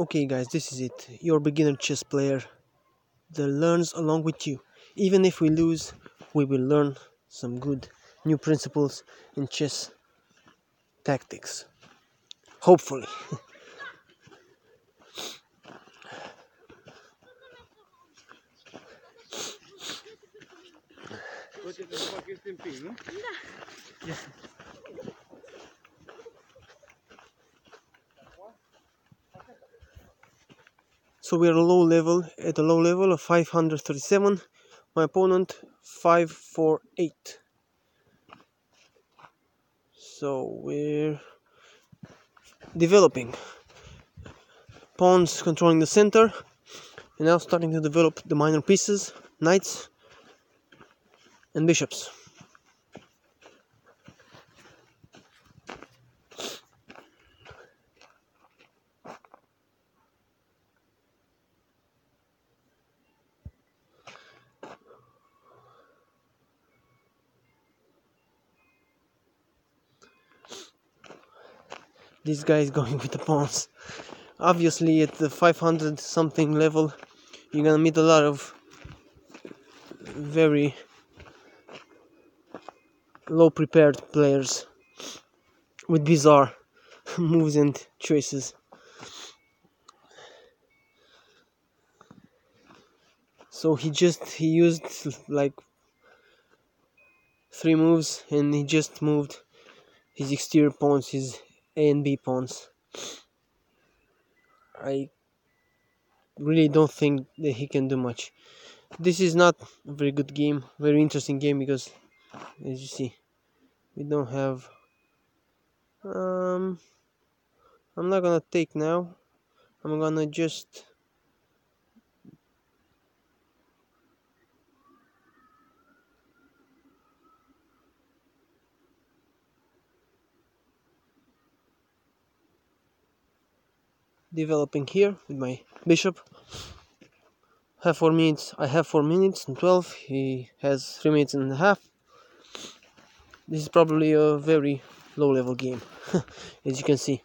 Okay guys, this is it. Your beginner chess player that learns along with you. Even if we lose, we will learn some good new principles in chess tactics. Hopefully. So we are at a low level of 537. My opponent 548. So we're developing. Pawns controlling the center, and now starting to develop the minor pieces, knights and bishops. This guy is going with the pawns. Obviously, at the 500 something level, you're gonna meet a lot of very low prepared players with bizarre moves and choices. So he used like 3 moves, and he just moved his exterior pawns, his A and B pawns. I really don't think that he can do much. This is not a very good game, very interesting game, because as you see, we don't have I'm not gonna take now. I'm gonna just developing here with my bishop. Have 4 minutes. I have 4 minutes and 12. He has 3 minutes and a half. This is probably a very low level game, as you can see.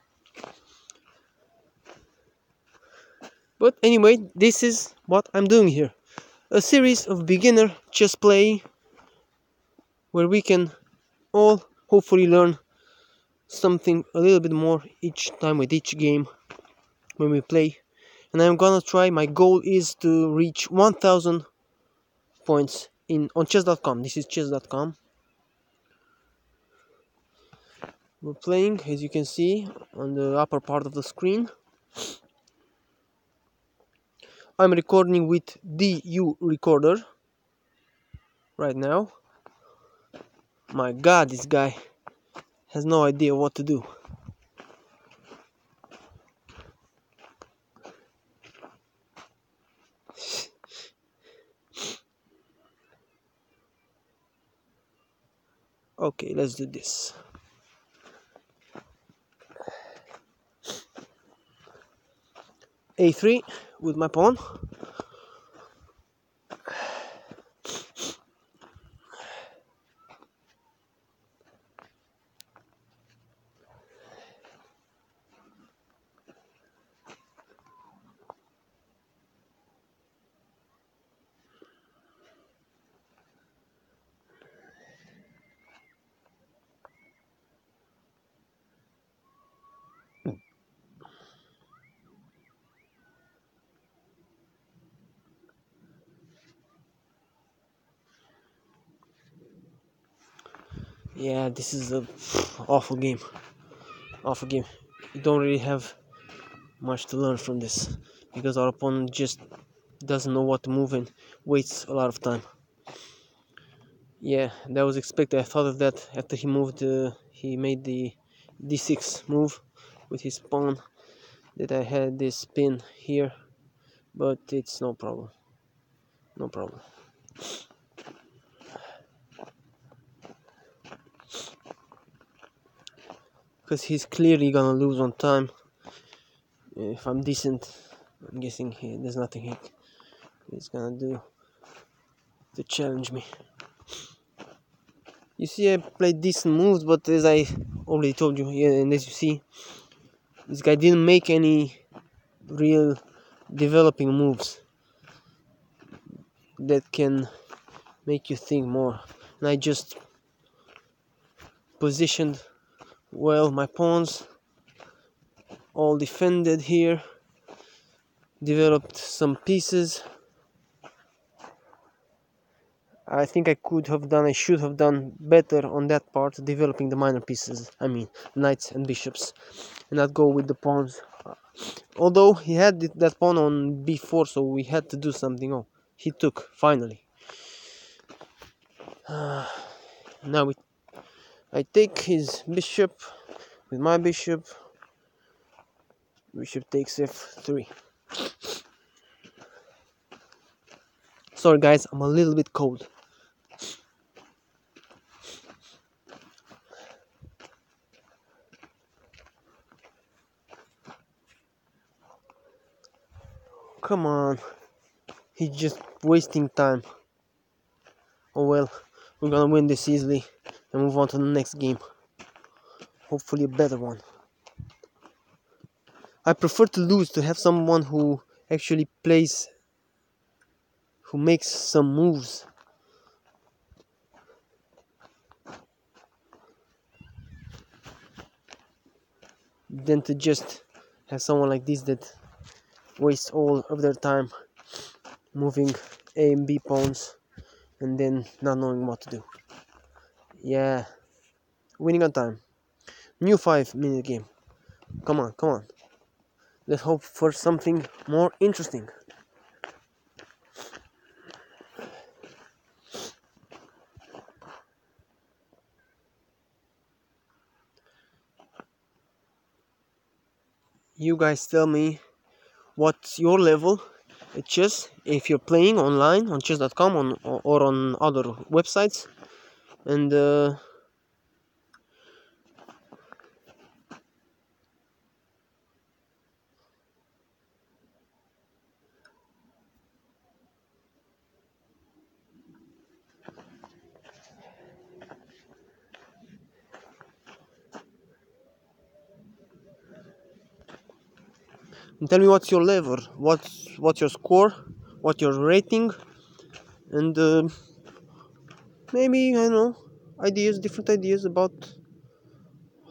But anyway, this is what I'm doing here. A series of beginner chess play where we can all hopefully learn something a little bit more each time with each game when we play. And I'm gonna try. My goal is to reach 1000 points on chess.com. This is chess.com. We're playing, as you can see on the upper part of the screen. I'm recording with DU recorder right now. My god, this guy has no idea what to do. Okay, let's do this. A3 with my pawn. Yeah, this is a awful game. Awful game. You don't really have much to learn from this, because our opponent just doesn't know what to move and wastes a lot of time. Yeah, that was expected. I thought of that after he made the d6 move with his pawn, that I had this pin here, but it's no problem. No problem. Because he's clearly gonna lose on time. If I'm decent, I'm guessing there's nothing he's gonna do to challenge me. You see, I played decent moves, but as I already told you, yeah, and as you see, this guy didn't make any real developing moves that can make you think more. And I just positioned well my pawns, all defended here, developed some pieces. I think I should have done better on that part, developing the minor pieces, I mean knights and bishops, and not go with the pawns. Although he had that pawn on b4, so we had to do something. Oh, he took, finally. Now I take his bishop with my bishop. Bishop takes f3. Sorry guys, I'm a little bit cold. Come on, he's just wasting time. Oh well, we're gonna win this easily and move on to the next game. Hopefully a better one. I prefer to lose, to have someone who actually plays, who makes some moves. Than to just have someone like this that wastes all of their time moving A and B pawns and then not knowing what to do. Yeah, winning on time. New 5-minute game. Come on, come on. Let's hope for something more interesting. You guys tell me what's your level at chess, if you're playing online on chess.com or on other websites, and tell me what's your level, what's your score, what's your rating, and maybe, I don't know, different ideas about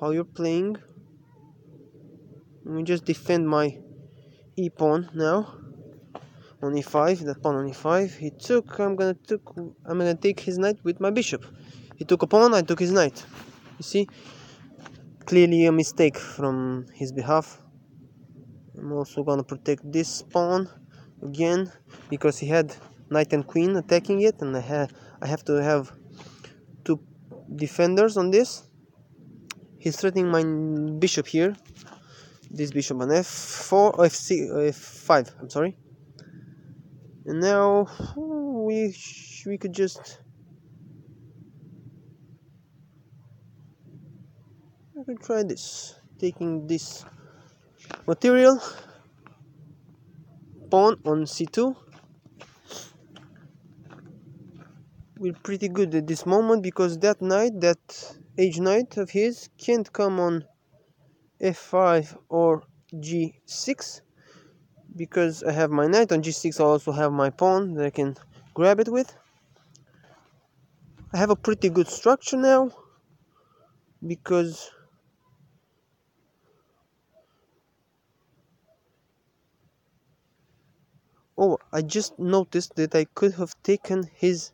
how you're playing. Let me just defend my e pawn now on e5. That pawn on e5. He took. I'm gonna take his knight with my bishop. He took a pawn. I took his knight. You see, clearly a mistake from his behalf. I'm also gonna protect this pawn again because he had knight and queen attacking it, and I have to have two defenders on this. He's threatening my bishop here. This bishop on f4, f5. I'm sorry. And now we could just, I could try this, taking this material, pawn on c2. We're pretty good at this moment because that knight, that h knight of his, can't come on f5 or g6 because I have my knight on g6. I also have my pawn that I can grab it with. I have a pretty good structure now because oh, I just noticed that I could have taken his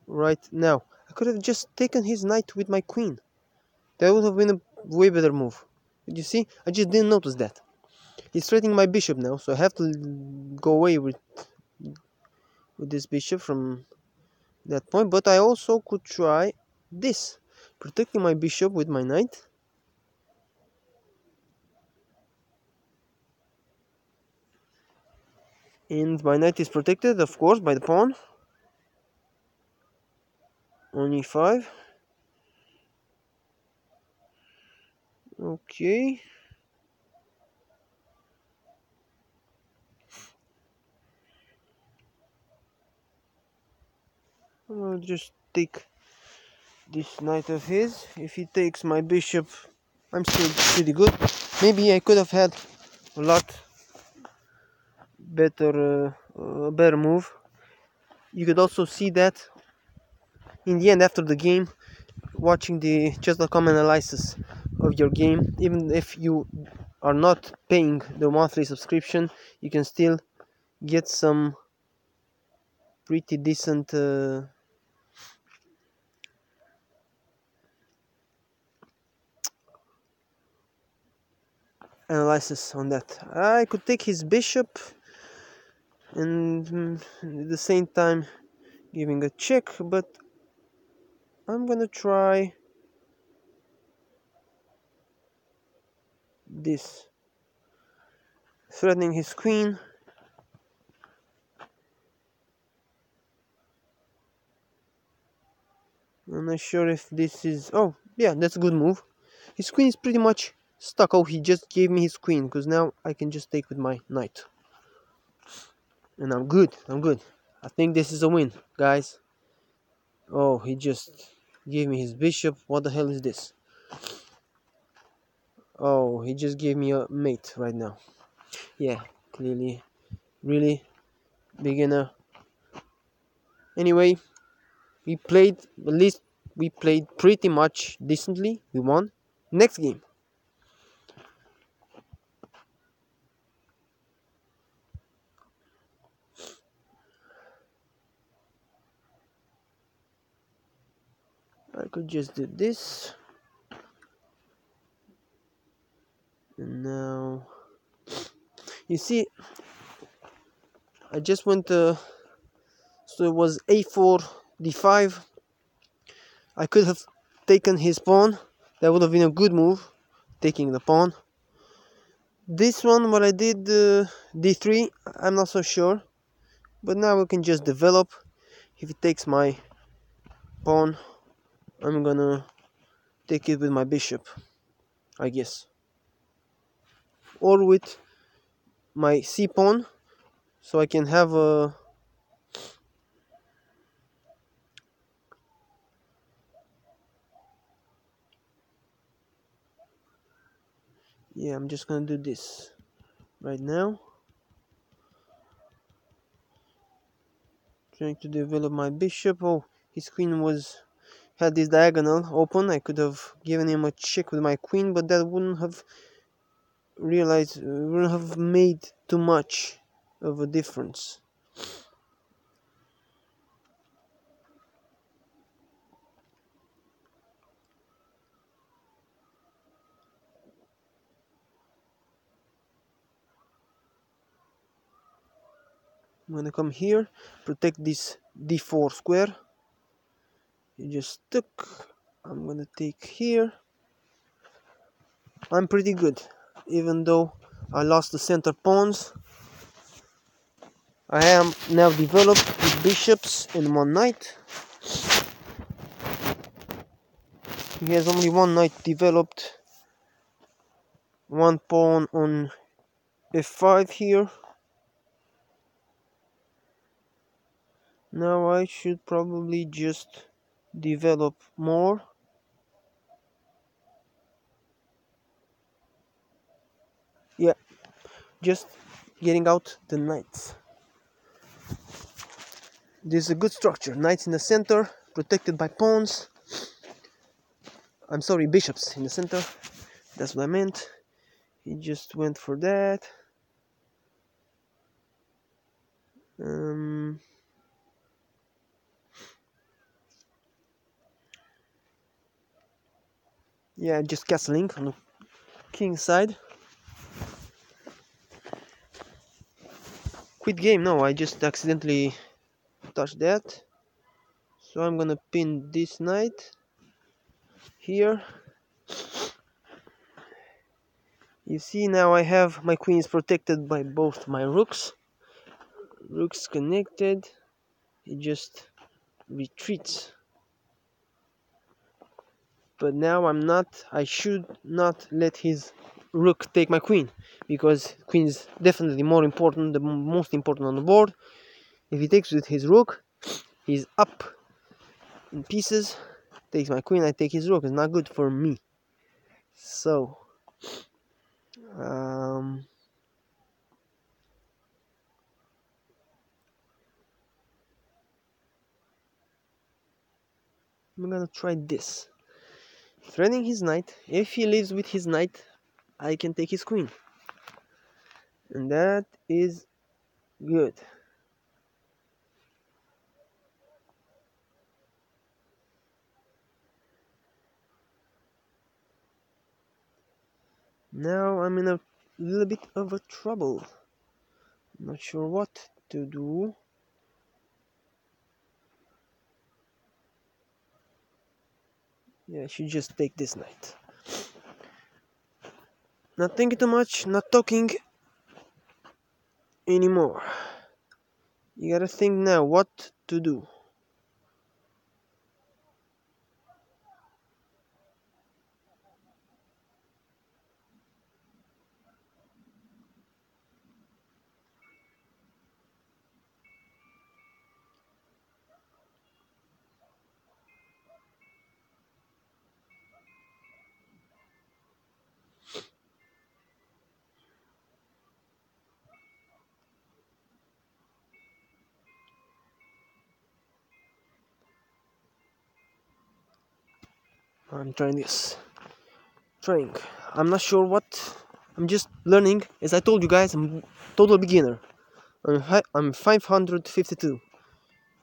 right now. I could have just taken his knight with my queen. That would have been a way better move. Did you see? I just didn't notice that. He's threatening my bishop now, so I have to go away with this bishop from that point. But I also could try this, protecting my bishop with my knight. And my knight is protected, of course, by the pawn on e5. Okay. I'll just take this knight of his. If he takes my bishop, I'm still pretty good. Maybe I could have had a lot better move. You could also see that in the end after the game, watching the chess.com analysis of your game. Even if you are not paying the monthly subscription, you can still get some pretty decent analysis on that. I could take his bishop and at the same time giving a check, but I'm gonna try this, threatening his queen. I'm not sure if this is... oh, yeah, that's a good move. His queen is pretty much stuck. Oh, he just gave me his queen, because now I can just take with my knight. And I'm good. I think this is a win, guys. Oh, he just gave me his bishop. What the hell is this? Oh, he just gave me a mate right now. Yeah, clearly, really beginner. Anyway, we played, at least we played pretty much decently. We won. Next game. I could just do this. And now, you see, I just went so it was a4 d5. I could have taken his pawn. That would have been a good move, taking the pawn. This one, what I did, d3, I'm not so sure. But now we can just develop. If he takes my pawn, I'm gonna take it with my bishop, I guess. Or with my c pawn, so I can have a... yeah, I'm just gonna do this right now. Trying to develop my bishop. Oh, his queen had this diagonal open. I could have given him a check with my queen, but that wouldn't have made too much of a difference. I'm gonna come here, protect this d4 square. You just took. I'm gonna take here. I'm pretty good, even though I lost the center pawns. I am now developed with bishops and one knight. He has only one knight developed, one pawn on f5 here. Now I should probably just develop more. Yeah, just getting out the knights. This is a good structure. Knights in the center, protected by pawns. I'm sorry, bishops in the center. That's what I meant. He just went for that. Yeah, just castling on the king side. Quit game. No, I just accidentally touched that. So I'm gonna pin this knight here. You see, now I have my queen is protected by both my rooks. Rooks connected. He just retreats. But now I should not let his rook take my queen, because queen is definitely more important, the most important on the board. If he takes with his rook, he's up in pieces. Takes my queen, I take his rook. It's not good for me. So I'm gonna try this. Threatening his knight. If he lives with his knight, I can take his queen. And that is good. Now I'm in a little bit of a trouble. Not sure what to do. Yeah, I should just take this knight. Not thinking too much, not talking anymore. You gotta think now what to do. I'm trying this. Trying. I'm not sure what. I'm just learning. As I told you guys, I'm total beginner. I'm 552.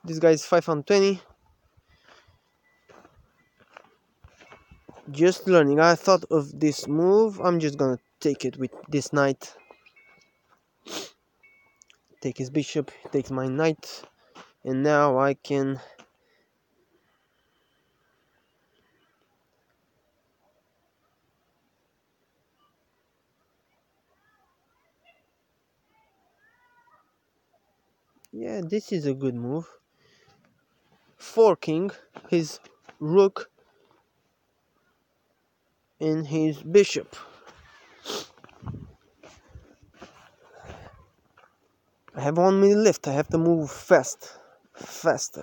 This guy is 520. Just learning. I thought of this move. I'm just gonna take it with this knight. Take his bishop. Takes my knight. And now I can. Yeah, this is a good move. Forking his rook and his bishop. I have 1 minute left. I have to move faster.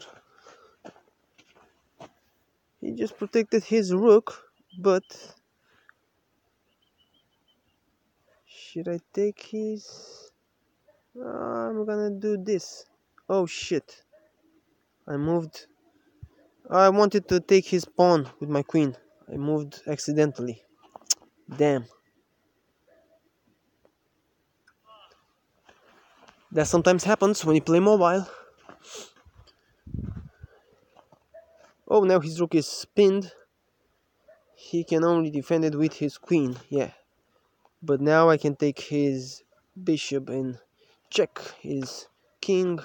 He just protected his rook, but should I take his? I'm gonna do this. Oh shit! I moved. I wanted to take his pawn with my queen. I moved accidentally. Damn. That sometimes happens when you play mobile. Oh, now his rook is pinned. He can only defend it with his queen. Yeah. But now I can take his bishop and check his king.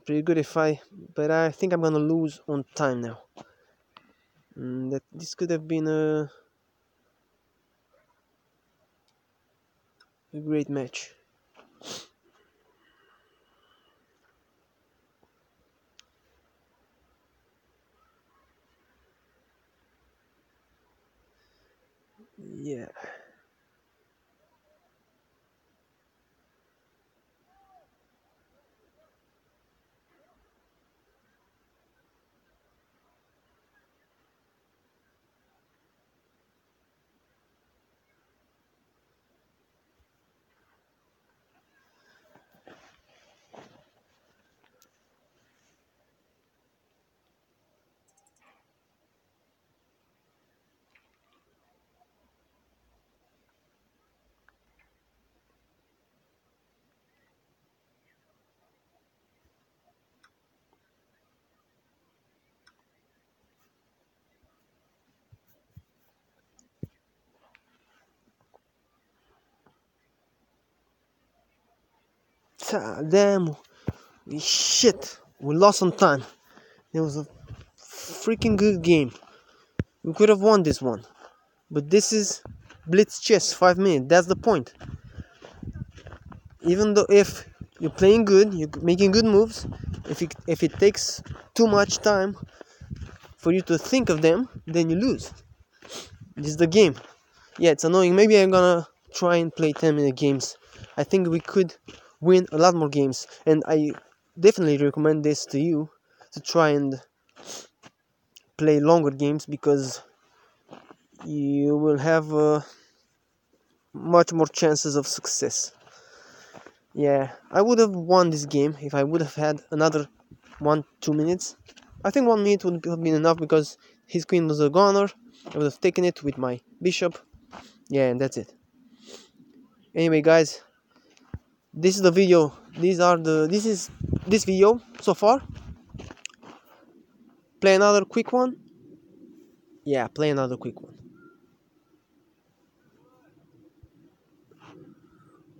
Pretty good if I, but I think I'm gonna lose on time now. That this could have been a great match. Yeah. Damn. Shit. We lost some time. It was a freaking good game. We could have won this one. But this is Blitz chess, 5 minutes. That's the point. Even though if you're playing good, you're making good moves, if it takes too much time for you to think of them, then you lose. This is the game. Yeah, it's annoying. Maybe I'm gonna try and play 10-minute games. I think we could win a lot more games, and I definitely recommend this to you to try and play longer games because you will have much more chances of success. Yeah, I would have won this game if I would have had another 1-2 minutes. I think 1 minute would have been enough because his queen was a goner. I would have taken it with my bishop. Yeah, and that's it. Anyway, guys, this is the video. This is this video so far. Play another quick one. Yeah, play another quick one.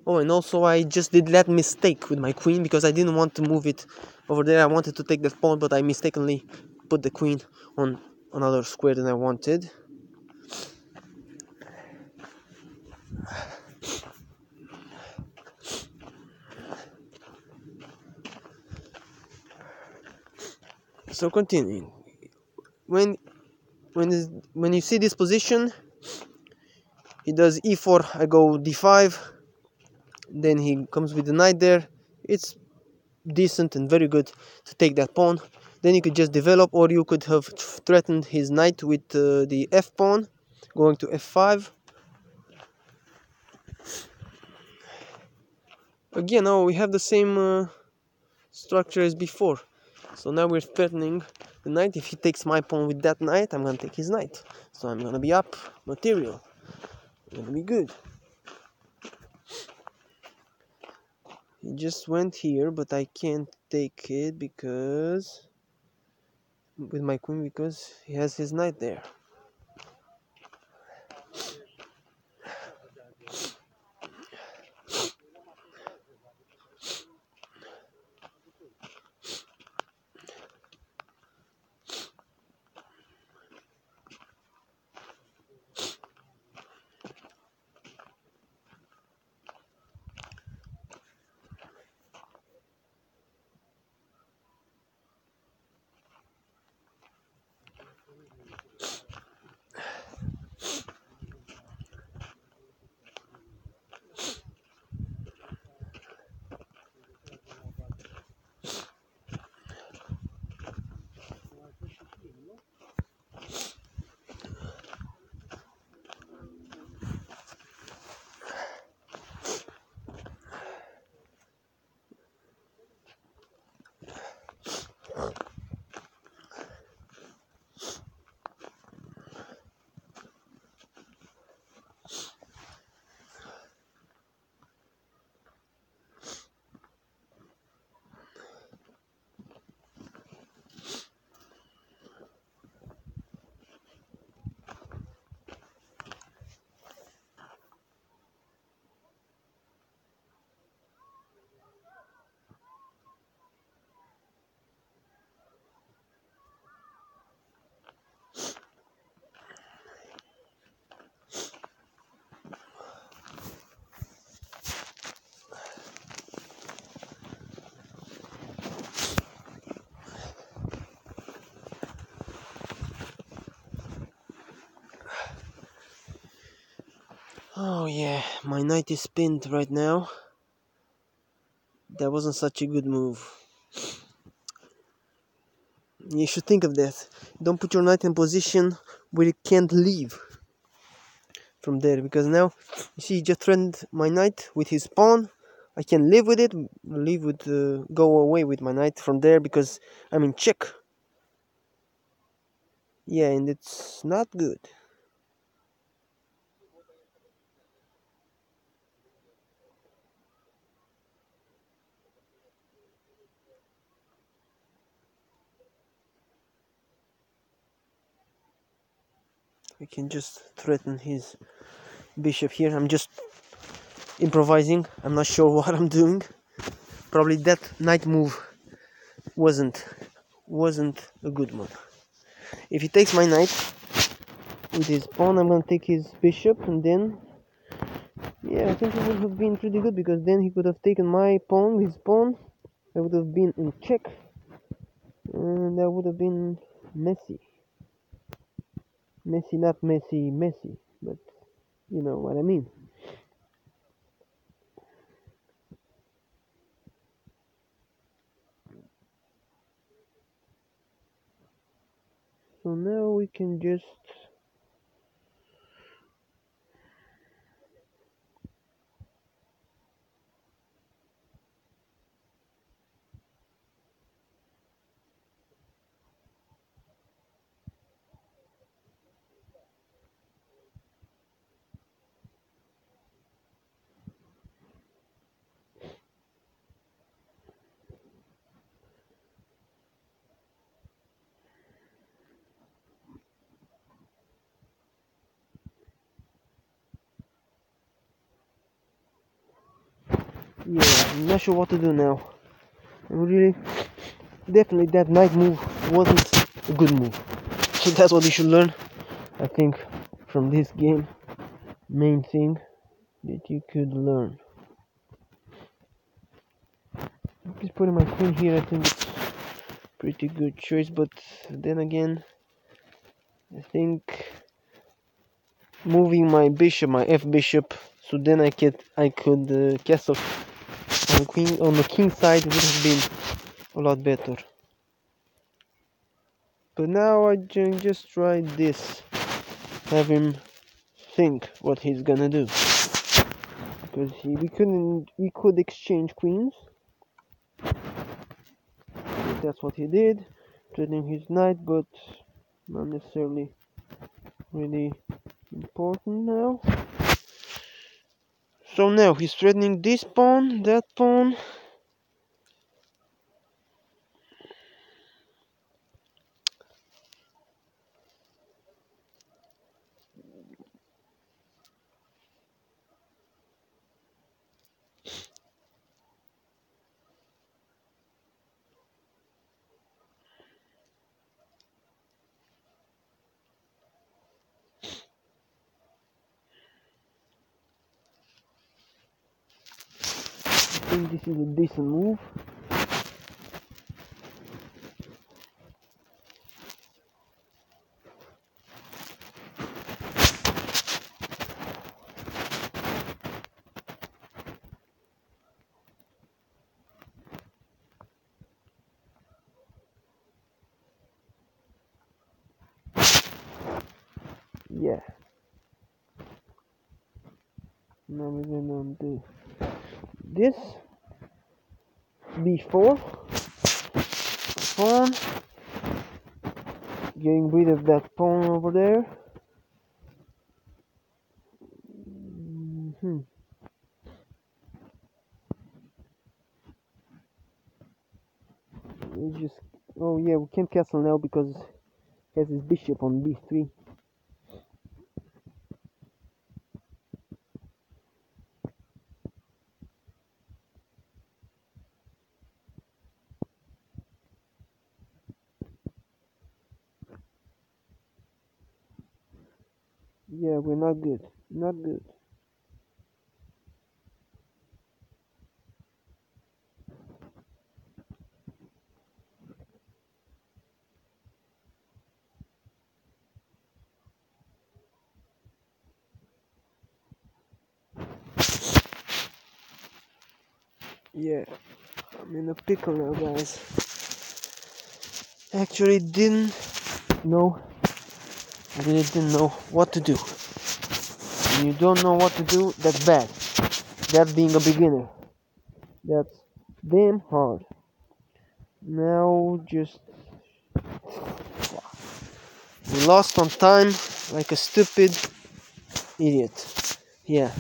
Oh, and also I just did that mistake with my queen because I didn't want to move it over there. I wanted to take that pawn, but I mistakenly put the queen on another square than I wanted. So continuing, when you see this position, he does e4. I go d5. Then he comes with the knight there. It's decent and very good to take that pawn. Then you could just develop, or you could have threatened his knight with the f pawn, going to f5. Again, now we have the same structure as before. So now we're threatening the knight. If he takes my pawn with that knight, I'm gonna take his knight. So I'm gonna be up material. It's gonna be good. He just went here, but I can't take it because with my queen because he has his knight there. Oh yeah, my knight is pinned right now. That wasn't such a good move. You should think of that. Don't put your knight in position where you can't leave from there, because now you see he just threatened my knight with his pawn. I can live with it, go away with my knight from there because I'm in check. Yeah, and it's not good. I can just threaten his bishop here. I'm just improvising. I'm not sure what I'm doing. Probably that knight move wasn't a good one. If he takes my knight with his pawn, I'm gonna take his bishop, and then yeah, I think it would have been pretty good because then he could have taken my pawn, his pawn. I would have been in check, and that would have been messy. Messy, not messy, messy, but you know what I mean. So now we can just Yeah, I'm not sure what to do now. I'm really definitely that knight move wasn't a good move. So that's what you should learn, I think, from this game. Main thing that you could learn. Just putting my queen here, I think it's pretty good choice, but then again, I think moving my bishop, my f bishop, so then I could castle on the king side would have been a lot better. But now I just try this, have him think what he's gonna do, because we could exchange queens. That's what he did, threatening his knight, but not necessarily really important now. So now he's threatening this pawn, that pawn. I think this is a decent move. Yeah. Now we're gonna do this. B4. Pawn. Getting rid of that pawn over there. We just. Oh yeah, we can't castle now because he has his bishop on B3. Yeah, we're not good. Not good. Yeah, I'm in a pickle now, guys. Actually, know. I really didn't know what to do. When you don't know what to do, that's bad. That's being a beginner. That's damn hard. Now just we lost on time like a stupid idiot. Yeah.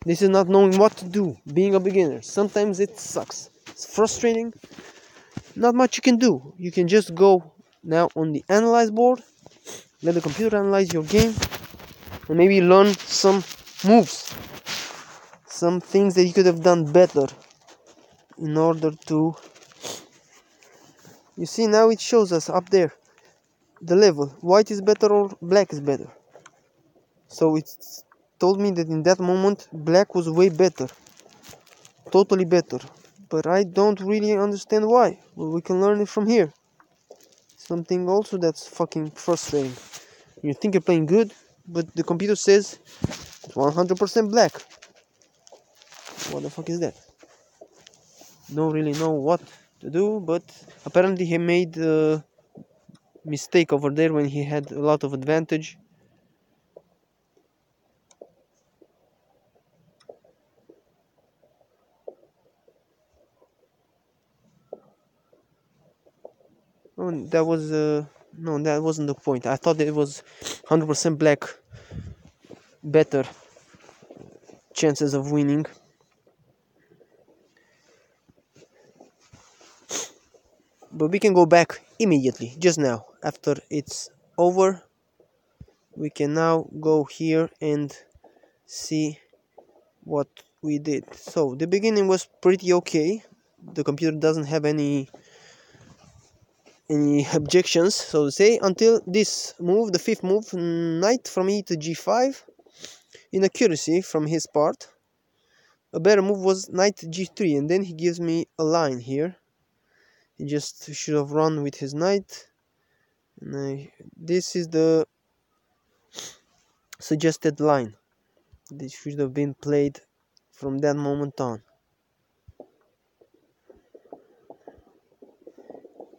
This is not knowing what to do, being a beginner. Sometimes it sucks. It's frustrating. Not much you can do. You can just go now on the analyze board, let the computer analyze your game, and maybe learn some moves. Some things that you could have done better in order to. You see, now it shows us up there the level. White is better or black is better. So it told me that in that moment black was way better. Totally better. But I don't really understand why. Well, we can learn it from here. Something also that's fucking frustrating. You think you're playing good, but the computer says it's 100% black. What the fuck is that? Don't really know what to do, but apparently he made a mistake over there when he had a lot of advantage. Oh, that was no, that wasn't the point. I thought it was 100% black, better chances of winning. But we can go back immediately, just now. After it's over, we can now go here and see what we did. So the beginning was pretty okay. The computer doesn't have any objections, so to say, until this move, the fifth move, knight from e to g5, inaccuracy from his part. A better move was knight g3, and then he gives me a line here. He just should have run with his knight. And this is the suggested line. This should have been played from that moment on.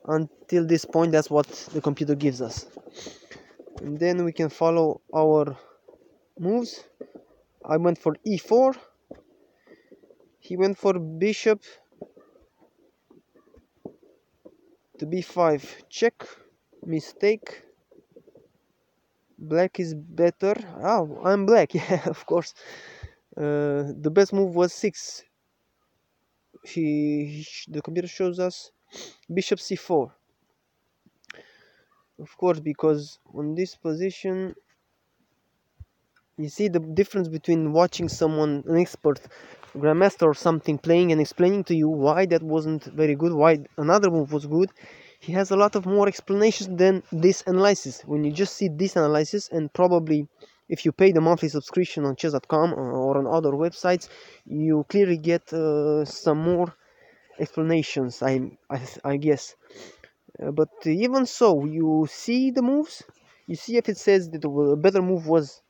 Until this point, that's what the computer gives us. And then we can follow our moves. I went for e4. He went for bishop to b5. Check. Mistake. Black is better. Oh, I'm black. Yeah, of course. The best move was 6. The computer shows us bishop c4. Of course, because on this position, you see the difference between watching someone, an expert, grandmaster or something, playing and explaining to you why that wasn't very good, why another move was good. He has a lot of more explanations than this analysis. When you just see this analysis, and probably if you pay the monthly subscription on chess.com or on other websites, you clearly get some more explanations, I guess. But even so, you see the moves, you see if it says that a better move was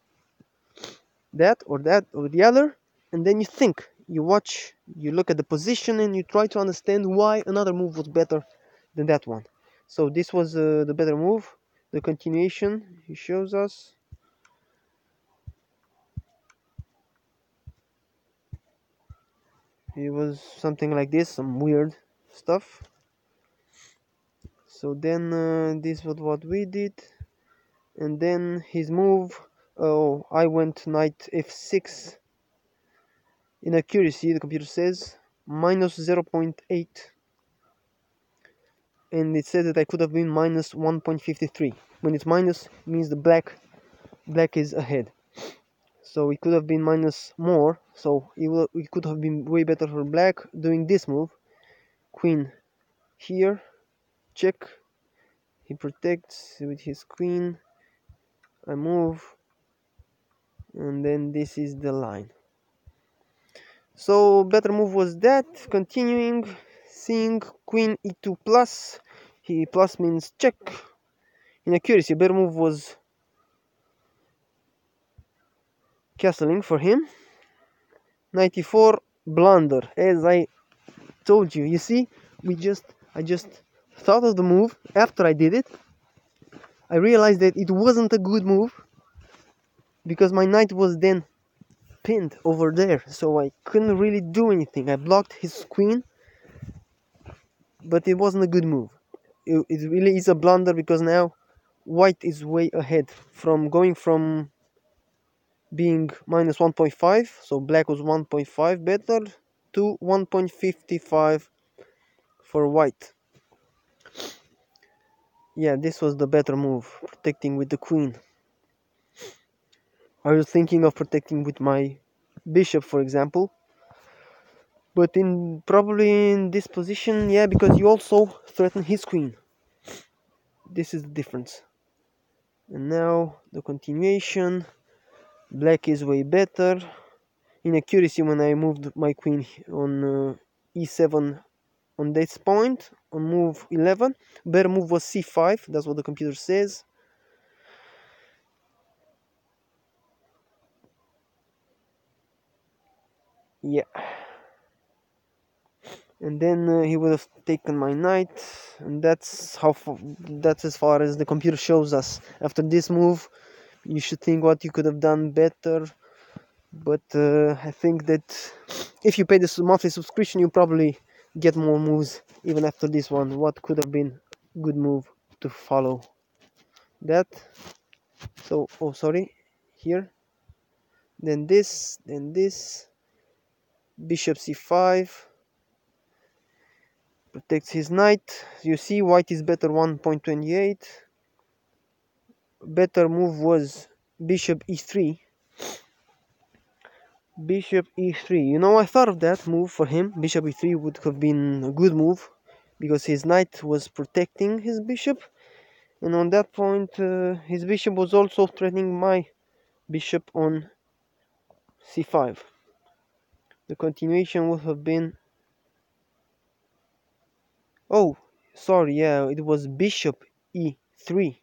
that or the other, and then you think, you watch, you look at the position, and you try to understand why another move was better than that one. So this was the better move. The continuation he shows us. It was something like this, some weird stuff. So then this was what we did, and then his move. Oh, I went knight f6. Inaccuracy, the computer says, minus 0.8. And it said that I could have been minus 1.53. When it's minus, it means the black is ahead. So it could have been minus more. So it could have been way better for black doing this move. Queen here, check. He protects with his queen. I move, and then this is the line. So better move was that. Continuing, seeing queen e2 plus. He plus means check. Inaccuracy. Better move was castling for him. 94 blunder, as I told you. You see, I just thought of the move after I did it. I realized that it wasn't a good move because my knight was then pinned over there, so I couldn't really do anything. I blocked his queen, but it wasn't a good move. It really is a blunder because now white is way ahead from going from being minus 1.5, so black was 1.5 better, to 1.55 for white. Yeah, this was the better move, protecting with the queen. I was thinking of protecting with my bishop, for example, but probably in this position, yeah, because you also threaten his queen. This is the difference. And now the continuation. Black is way better. Inaccuracy when I moved my queen on e7 on this point, on move 11. Better move was c5, that's what the computer says. Yeah. And then he would have taken my knight, and that's as far as the computer shows us. After this move, you should think what you could have done better. But I think that if you pay this monthly subscription, you probably get more moves even after this one. What could have been a good move to follow that? So, oh sorry, here. Then this, bishop c5, protects his knight. You see, white is better 1.28. Better move was bishop e3. Bishop e3. You know, I thought of that move for him. Bishop e3 would have been a good move because his knight was protecting his bishop, and on that point, his bishop was also threatening my bishop on c5. The continuation would have been. Oh, sorry, yeah, it was bishop e3.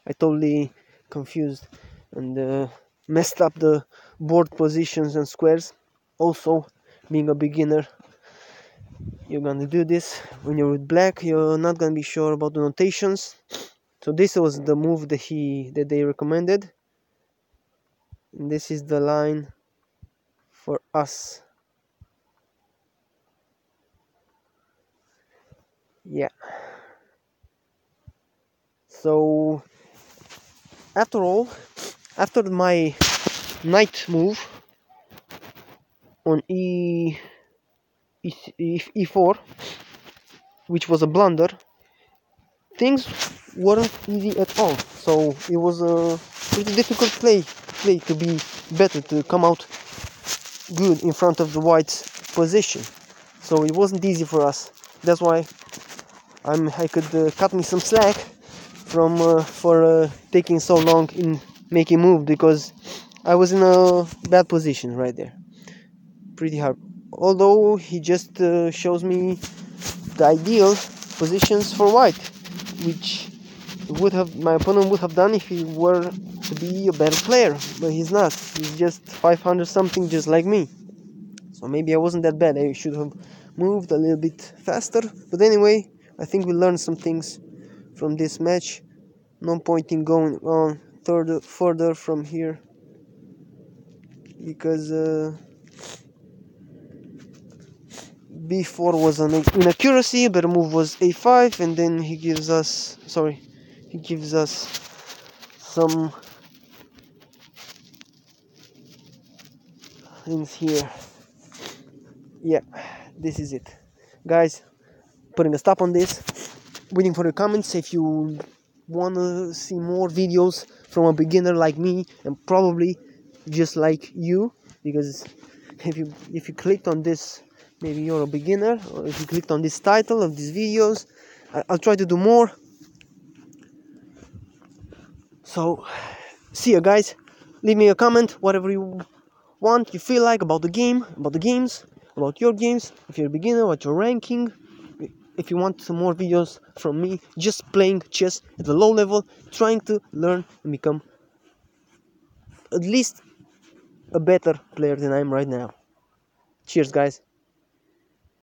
I totally confused and messed up the board positions and squares. Also, being a beginner, you're gonna do this when you're with black. You're not gonna be sure about the notations. So this was the move that they recommended, and this is the line for us. Yeah. So after my knight move on e4, which was a blunder, things weren't easy at all. So it was a pretty difficult play to be better, to come out good in front of the white's position. So it wasn't easy for us. That's why I could cut me some slack from for taking so long in making move, because I was in a bad position right there. Pretty hard. Although he just shows me the ideal positions for white, which my opponent would have done if he were to be a better player, but he's not. He's just 500 something, just like me. So maybe I wasn't that bad. I should have moved a little bit faster. But anyway, I think we learned some things from this match. No point in going on further from here, because b4 was an inaccuracy. A better move was a5, and then he gives us some things here. Yeah, this is it, guys. Putting a stop on this, waiting for your comments if you want to see more videos from a beginner like me, and probably just like you, because if you clicked on this, maybe you're a beginner, or if you clicked on this title of these videos, I'll try to do more. So see you guys. Leave me a comment, whatever you want, you feel like, about the game, about the games, about your games. If you're a beginner, what your ranking. If you want some more videos from me just playing chess at a low level, trying to learn and become at least a better player than I am right now. Cheers, guys.